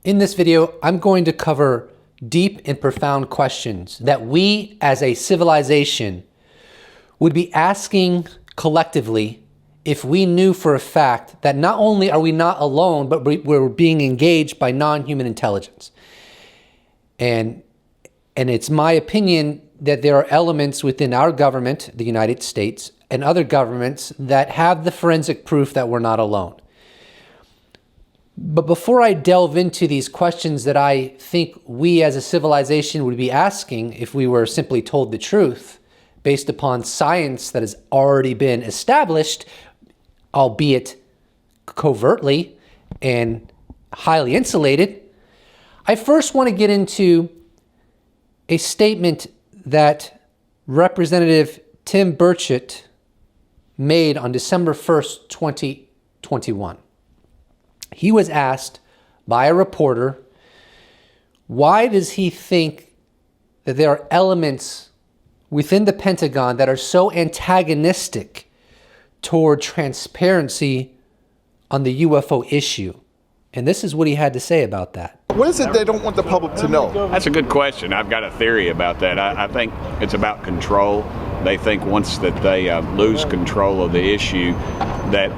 In this video, I'm going to cover deep and profound questions that we as a civilization would be asking collectively if we knew for a fact that not only are we not alone, but we're being engaged by non-human intelligence. And it's my opinion that there are elements within our government, the United States, and other governments that have the forensic proof that we're not alone. But before I delve into these questions that I think we as a civilization would be asking if we were simply told the truth based upon science that has already been established, albeit covertly and highly insulated, I first want to get into a statement that Representative Tim Burchett made on December 1st, 2021. He was asked by a reporter, why does he think that there are elements within the Pentagon that are so antagonistic toward transparency on the UFO issue? And this is what he had to say about that. What is it they don't want the public to know? That's a good question. I've got a theory about that. I think it's about control. They think once that they lose control of the issue, that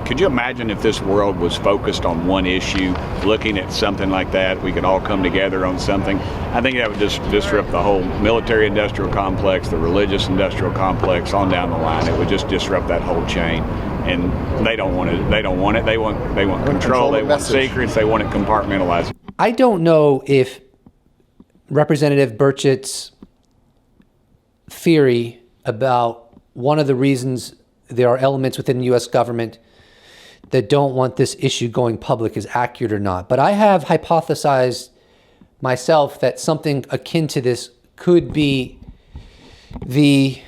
could you imagine if this world was focused on one issue, looking at something like that, we could all come together on something? I think that would just disrupt the whole military-industrial complex, the religious-industrial complex, on down the line. It would just disrupt that whole chain. And they don't want it. They don't want it. They want control. They want secrets. They want it compartmentalized. I don't know if Representative Burchett's theory about one of the reasons there are elements within the U.S. government that don't want this issue going public is accurate or not. But I have hypothesized myself that something akin to this could be the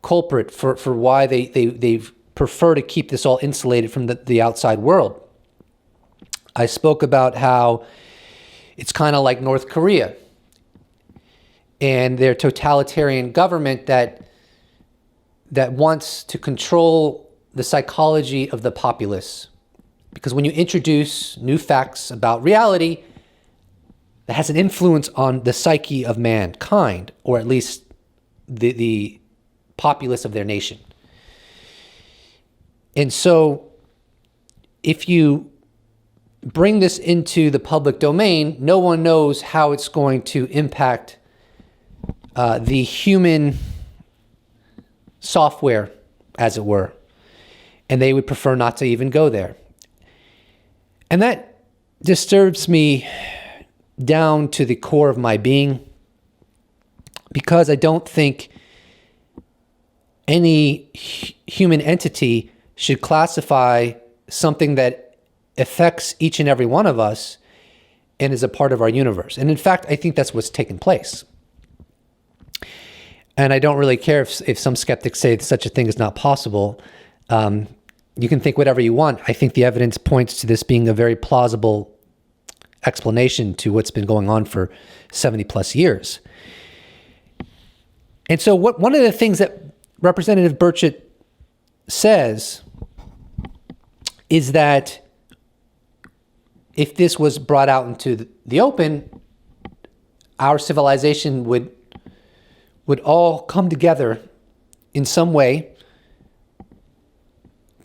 culprit for why they prefer to keep this all insulated from the outside world. I spoke about how it's kind of like North Korea and their totalitarian government that wants to control the psychology of the populace. Because when you introduce new facts about reality, that has an influence on the psyche of mankind, or at least the populace of their nation. And so if you bring this into the public domain, no one knows how it's going to impact the human software, as it were. And they would prefer not to even go there. And that disturbs me down to the core of my being, because I don't think any human entity should classify something that affects each and every one of us and is a part of our universe. And in fact, I think that's what's taken place. And I don't really care if some skeptics say such a thing is not possible. You can think whatever you want. I think the evidence points to this being a very plausible explanation to what's been going on for 70 plus years. And so one of the things that Representative Burchett says is that if this was brought out into the open, our civilization would all come together in some way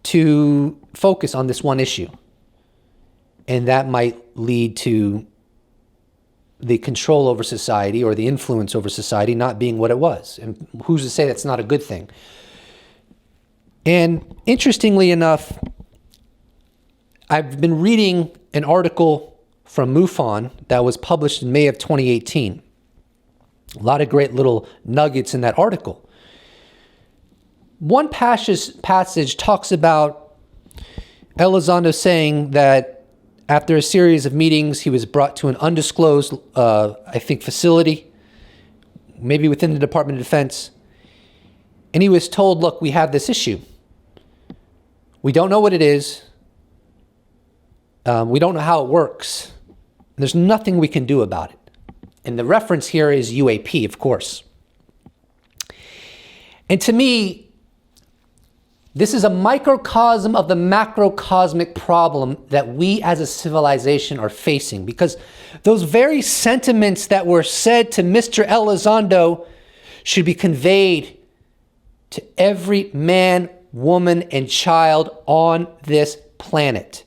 to focus on this one issue. And that might lead to the control over society or the influence over society not being what it was. And who's to say that's not a good thing? And interestingly enough, I've been reading an article from MUFON that was published in May of 2018. A lot of great little nuggets in that article. One passage talks about Elizondo saying that after a series of meetings, he was brought to an undisclosed, facility, maybe within the Department of Defense. And he was told, look, we have this issue. We don't know what it is. We don't know how it works. There's nothing we can do about it. And the reference here is UAP, of course. And to me, This is a microcosm of the macrocosmic problem that we as a civilization are facing, because those very sentiments that were said to Mr. Elizondo should be conveyed to every man, woman, and child on this planet.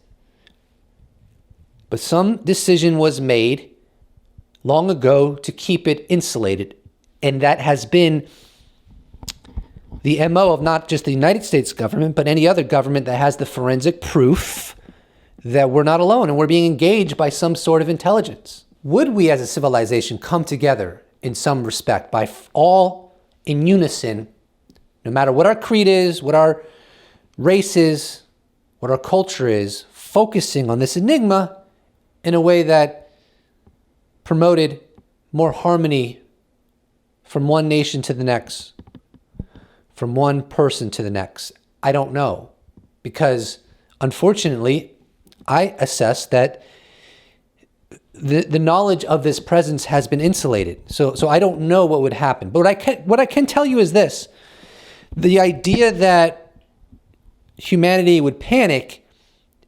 But some decision was made long ago to keep it insulated, and that has been the MO of not just the United States government, but any other government that has the forensic proof that we're not alone and we're being engaged by some sort of intelligence. Would we as a civilization come together in some respect by all in unison, no matter what our creed is, what our race is, what our culture is, focusing on this enigma in a way that promoted more harmony from one nation to the next, from one person to the next? I don't know, because unfortunately, I assess that the knowledge of this presence has been insulated. So I don't know what would happen. But what I can tell you is this: the idea that humanity would panic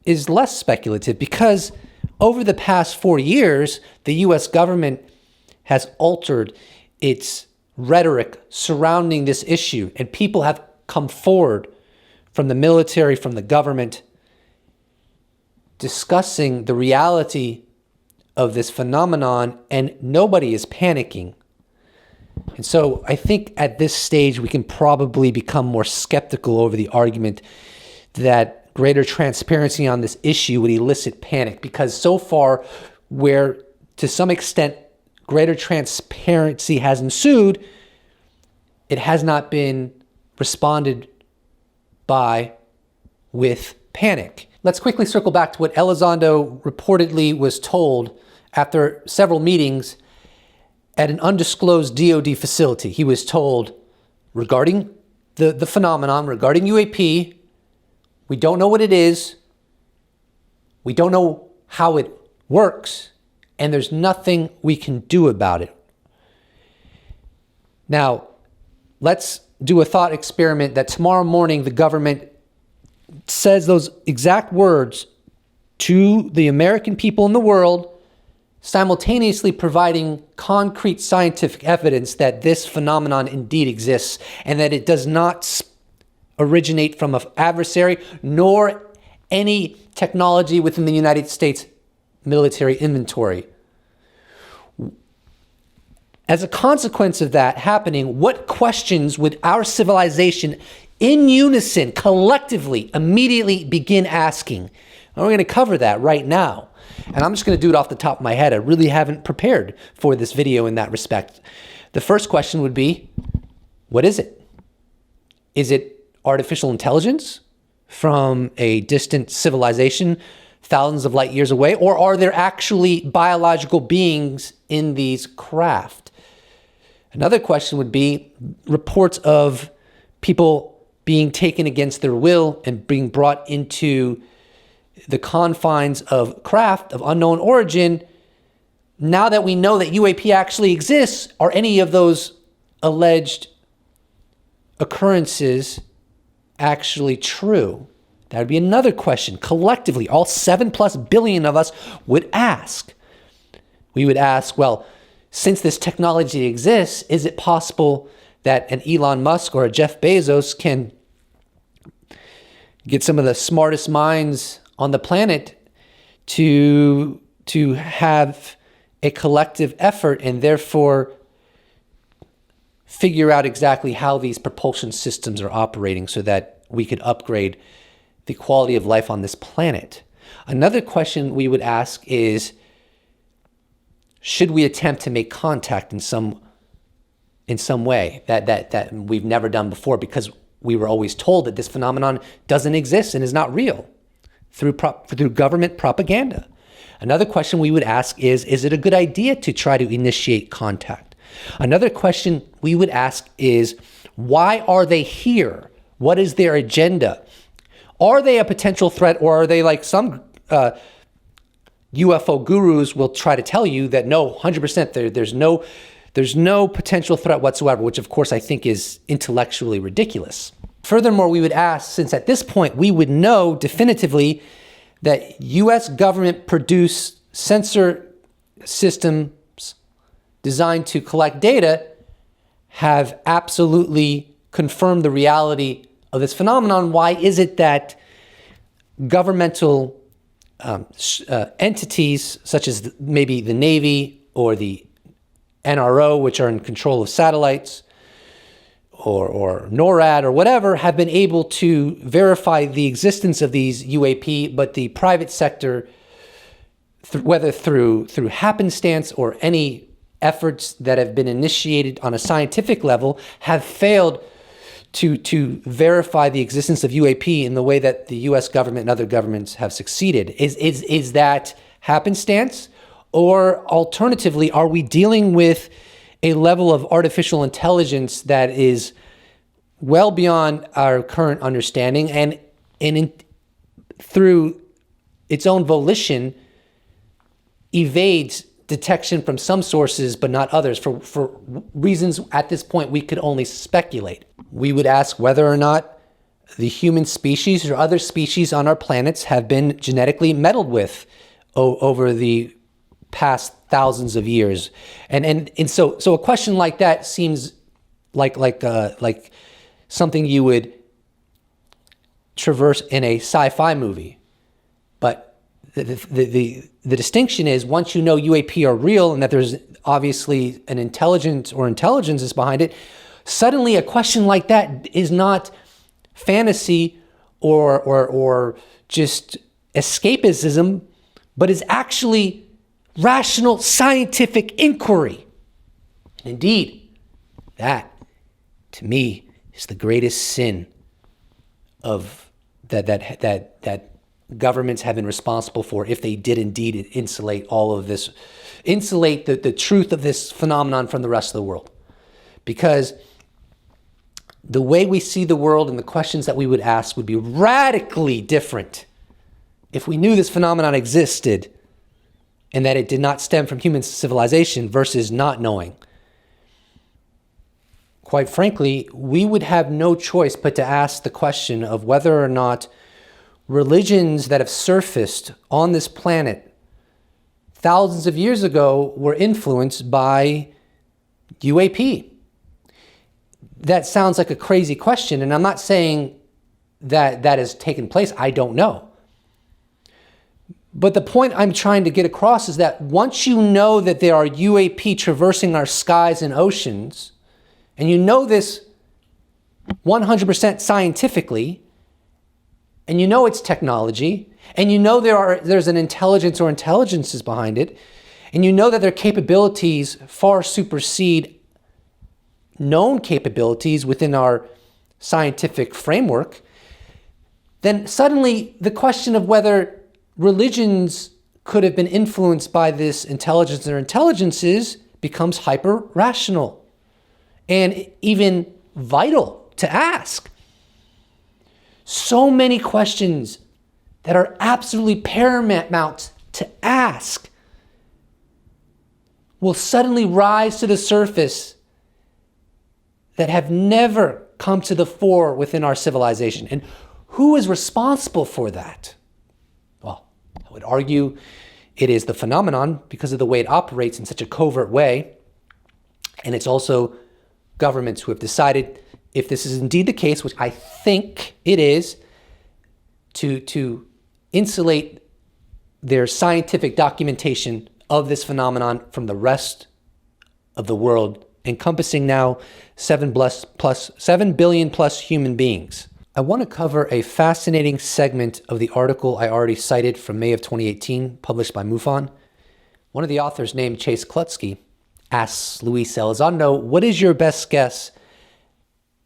is less speculative, because over the past 4 years, the U.S. government has altered its rhetoric surrounding this issue, and people have come forward from the military, from the government, discussing the reality of this phenomenon, and nobody is panicking. And so I think at this stage we can probably become more skeptical over the argument that greater transparency on this issue would elicit panic, because so far, where to some extent greater transparency has ensued, it has not been responded by with panic. Let's quickly circle back to what Elizondo reportedly was told after several meetings at an undisclosed DoD facility. He was told regarding the phenomenon, regarding UAP, we don't know what it is, we don't know how it works, and there's nothing we can do about it. Now, let's do a thought experiment that tomorrow morning the government says those exact words to the American people in the world, simultaneously providing concrete scientific evidence that this phenomenon indeed exists and that it does not originate from an adversary nor any technology within the United States military inventory. As a consequence of that happening, what questions would our civilization in unison, collectively, immediately begin asking? And we're going to cover that right now. And I'm just going to do it off the top of my head. I really haven't prepared for this video in that respect. The first question would be, what is it? Is it artificial intelligence from a distant civilization thousands of light years away? Or are there actually biological beings in these craft? Another question would be reports of people being taken against their will and being brought into the confines of craft of unknown origin. Now that we know that UAP actually exists, are any of those alleged occurrences actually true? That would be another question. Collectively, all 7+ billion of us would ask. We would ask, well, since this technology exists, is it possible that an Elon Musk or a Jeff Bezos can get some of the smartest minds on the planet to have a collective effort and therefore figure out exactly how these propulsion systems are operating so that we could upgrade the quality of life on this planet? Another question we would ask is, should we attempt to make contact in some way that we've never done before, because we were always told that this phenomenon doesn't exist and is not real through government propaganda? Another question we would ask is it a good idea to try to initiate contact? Another question we would ask is, why are they here? What is their agenda? Are they a potential threat, or are they like some UFO gurus will try to tell you that no, 100%, there's no potential threat whatsoever, which of course I think is intellectually ridiculous. Furthermore, we would ask, since at this point we would know definitively that U.S. government produced sensor systems designed to collect data have absolutely confirmed the reality of this phenomenon, why is it that governmental entities such as maybe the Navy or the NRO, which are in control of satellites, or NORAD or whatever, have been able to verify the existence of these UAP, but the private sector, whether through happenstance or any efforts that have been initiated on a scientific level, have failed to verify the existence of UAP in the way that the U.S. government and other governments have succeeded. Is that happenstance? Or alternatively, are we dealing with a level of artificial intelligence that is well beyond our current understanding and through its own volition evades detection from some sources but not others for reasons at this point we could only speculate? We would ask whether or not the human species or other species on our planets have been genetically meddled with over the past thousands of years, and so a question like that seems like something you would traverse in a sci-fi movie. But the distinction is, once you know UAP are real and that there's obviously an intelligence or intelligences behind it, suddenly a question like that is not fantasy or just escapism, but is actually rational scientific inquiry. And indeed, that to me is the greatest sin of that governments have been responsible for, if they did indeed insulate all of this, insulate the truth of this phenomenon from the rest of the world. Because the way we see the world and the questions that we would ask would be radically different if we knew this phenomenon existed and that it did not stem from human civilization versus not knowing. Quite frankly, we would have no choice but to ask the question of whether or not religions that have surfaced on this planet thousands of years ago were influenced by UAP. That sounds like a crazy question, and I'm not saying that that has taken place. I don't know. But the point I'm trying to get across is that once you know that there are UAP traversing our skies and oceans, and you know this 100% scientifically, and you know it's technology, and you know there's an intelligence or intelligences behind it, and you know that their capabilities far supersede known capabilities within our scientific framework, then suddenly the question of whether religions could have been influenced by this intelligence or intelligences becomes hyper-rational and even vital to ask. So many questions that are absolutely paramount to ask will suddenly rise to the surface that have never come to the fore within our civilization. And who is responsible for that? Well, I would argue it is the phenomenon because of the way it operates in such a covert way. And it's also governments who have decided, if this is indeed the case, which I think it is, to insulate their scientific documentation of this phenomenon from the rest of the world, encompassing now 7 billion plus human beings. I want to cover a fascinating segment of the article I already cited from May of 2018, published by MUFON. One of the authors, named Chase Klutsky, asks Luis Elizondo, what is your best guess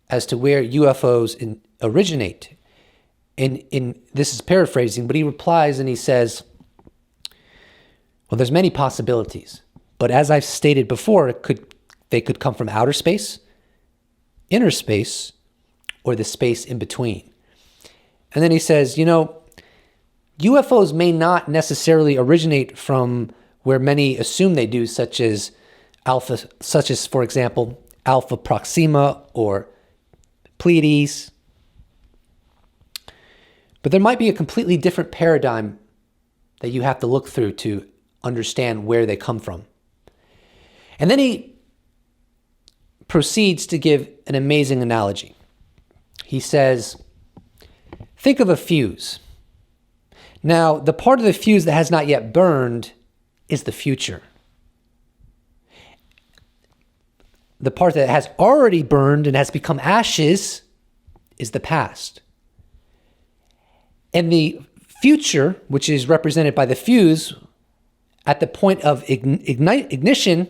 as to where UFOs originate? And this is paraphrasing, but he replies and he says, well, there's many possibilities, but as I've stated before, they could come from outer space, inner space, or the space in between. And then he says, UFOs may not necessarily originate from where many assume they do, such as, for example, Alpha Proxima or Pleiades, But there might be a completely different paradigm that you have to look through to understand where they come from. And then he proceeds to give an amazing analogy. He says, think of a fuse. Now, the part of the fuse that has not yet burned is the future. The part that has already burned and has become ashes is the past. And the future, which is represented by the fuse, at the point of ignition,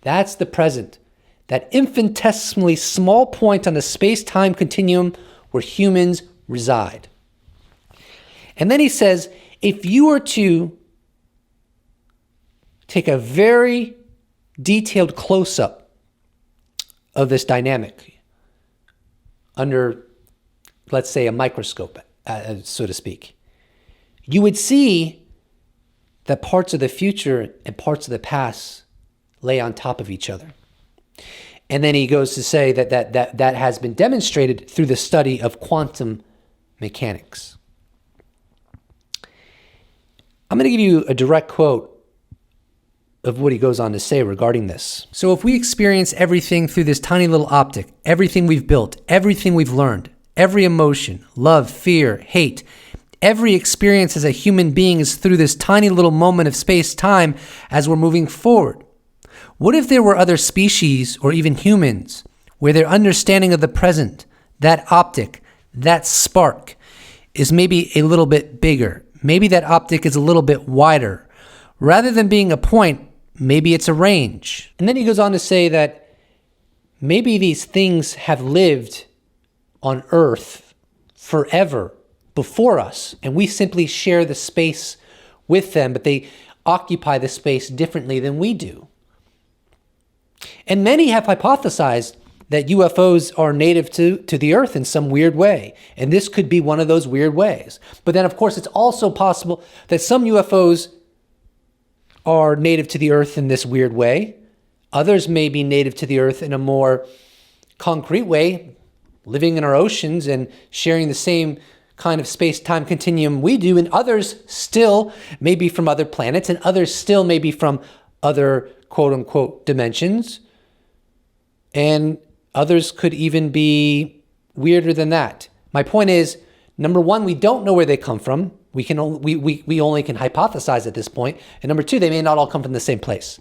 that's the present. That infinitesimally small point on the space-time continuum where humans reside. And then he says, if you were to take a very detailed close-up of this dynamic under, let's say, a microscope, so to speak, you would see that parts of the future and parts of the past lay on top of each other. And then he goes to say that has been demonstrated through the study of quantum mechanics. I'm going to give you a direct quote of what he goes on to say regarding this. So if we experience everything through this tiny little optic, everything we've built, everything we've learned, every emotion, love, fear, hate, every experience as a human being is through this tiny little moment of space-time as we're moving forward. What if there were other species or even humans where their understanding of the present, that optic, that spark, is maybe a little bit bigger? Maybe that optic is a little bit wider. Rather than being a point, maybe it's a range. And then he goes on to say that maybe these things have lived on Earth forever before us, and we simply share the space with them, but they occupy the space differently than we do. And many have hypothesized that UFOs are native to the Earth in some weird way. And this could be one of those weird ways. But then, of course, it's also possible that some UFOs are native to the Earth in this weird way. Others may be native to the Earth in a more concrete way, living in our oceans and sharing the same kind of space-time continuum we do. And others still may be from other planets, and others still may be from other quote-unquote dimensions. And others could even be weirder than that. My point is, number one, we don't know where they come from. We only can hypothesize at this point. And number two, they may not all come from the same place.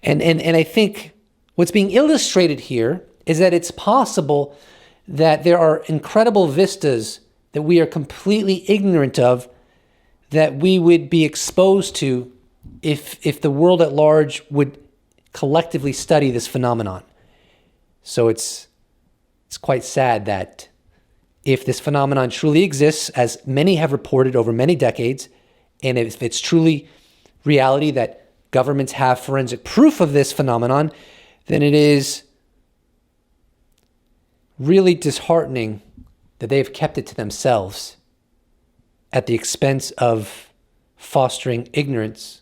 And I think what's being illustrated here is that it's possible that there are incredible vistas that we are completely ignorant of, that we would be exposed to if the world at large would collectively study this phenomenon. So it's quite sad that if this phenomenon truly exists, as many have reported over many decades, and if it's truly reality that governments have forensic proof of this phenomenon, then it is really disheartening that they've kept it to themselves at the expense of fostering ignorance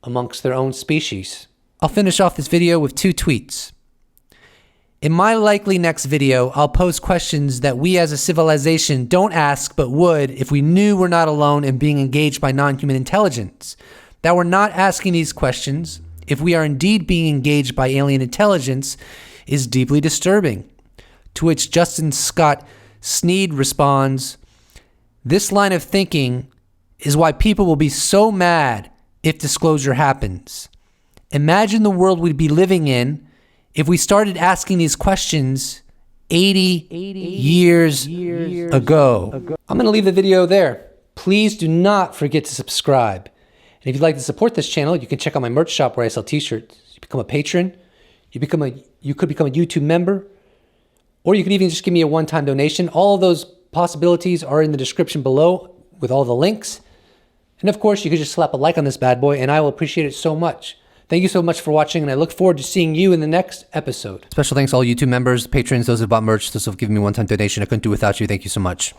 amongst their own species. I'll finish off this video with 2 tweets. In my likely next video, I'll pose questions that we as a civilization don't ask but would if we knew we're not alone in being engaged by non-human intelligence. That we're not asking these questions, if we are indeed being engaged by alien intelligence, is deeply disturbing. To which Justin Scott Sneed responds, "This line of thinking is why people will be so mad if disclosure happens. Imagine the world we'd be living in if we started asking these questions 80 years ago." I'm going to leave the video there. Please do not forget to subscribe. And if you'd like to support this channel, you can check out my merch shop where I sell t-shirts. You become a patron. You could become a YouTube member. Or you could even just give me a one-time donation. All of those possibilities are in the description below with all the links. And of course, you could just slap a like on this bad boy, and I will appreciate it so much. Thank you so much for watching, and I look forward to seeing you in the next episode. Special thanks to all YouTube members, patrons, those who bought merch, those who have given me one-time donation. I couldn't do without you. Thank you so much.